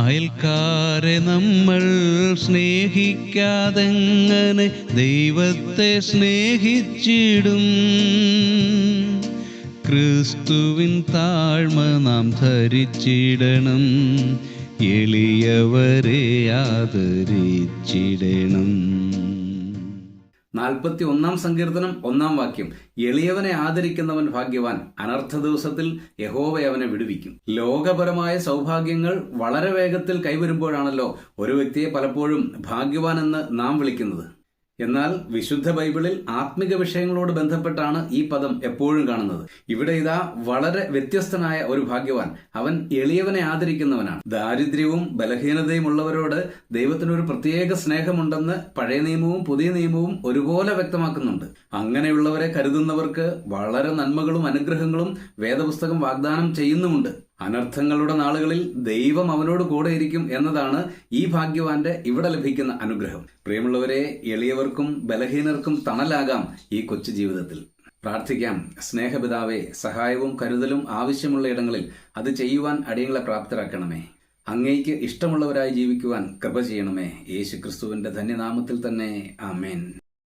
അയൽക്കാരെ നമ്മൾ സ്നേഹിക്കാതെങ്ങനെ ദൈവത്തെ സ്നേഹിച്ചിടും? ക്രിസ്തുവിൻ താഴ്മ നാം ധരിച്ചിടണം, എളിയവരെ ആദരിച്ചിടണം. 41 സങ്കീർത്തനം 1 വാക്യം. എളിയവനെ ആദരിക്കുന്നവൻ ഭാഗ്യവാൻ, അനർത്ഥ ദിവസത്തിൽ യഹോവ അവനെ വിടുവിക്കും. ലോകപരമായ സൗഭാഗ്യങ്ങൾ വളരെ വേഗത്തിൽ കൈവരുമ്പോഴാണല്ലോ ഒരു വ്യക്തിയെ പലപ്പോഴും ഭാഗ്യവാൻ എന്ന് നാം വിളിക്കുന്നത്. എന്നാൽ വിശുദ്ധ ബൈബിളിൽ ആത്മിക വിഷയങ്ങളോട് ബന്ധപ്പെട്ടാണ് ഈ പദം എപ്പോഴും കാണുന്നത്. ഇവിടെ ഇതാ വളരെ വ്യത്യസ്തനായ ഒരു ഭാഗ്യവാൻ. അവൻ എളിയവനെ ആദരിക്കുന്നവനാണ്. ദാരിദ്ര്യവും ബലഹീനതയും ഉള്ളവരോട് ദൈവത്തിനൊരു പ്രത്യേക സ്നേഹമുണ്ടെന്ന് പഴയ നിയമവും പുതിയ നിയമവും ഒരുപോലെ വ്യക്തമാക്കുന്നുണ്ട്. അങ്ങനെയുള്ളവരെ കരുതുന്നവർക്ക് വളരെ നന്മകളും അനുഗ്രഹങ്ങളും വേദപുസ്തകം വാഗ്ദാനം ചെയ്യുന്നുമുണ്ട്. അനർത്ഥങ്ങളുടെ നാളുകളിൽ ദൈവം അവനോട് കൂടെയിരിക്കും എന്നതാണ് ഈ ഭാഗ്യവാന്റെ ഇവിടെ ലഭിക്കുന്ന അനുഗ്രഹം. പ്രിയമുള്ളവരെ, എളിയവർക്കും ബലഹീനർക്കും തണലാകാം ഈ കൊച്ചു ജീവിതത്തിൽ. പ്രാർത്ഥിക്കാം. സ്നേഹപിതാവേ, സഹായവും കരുതലും ആവശ്യമുള്ള ഇടങ്ങളിൽ അത് ചെയ്യുവാൻ അടിയങ്ങളെ പ്രാപ്തരാക്കണമേ. അങ്ങേയ്ക്ക് ഇഷ്ടമുള്ളവരായി ജീവിക്കുവാൻ കൃപ ചെയ്യണമേ. യേശുക്രിസ്തുവിന്റെ ധന്യനാമത്തിൽ തന്നെ. ആമേൻ.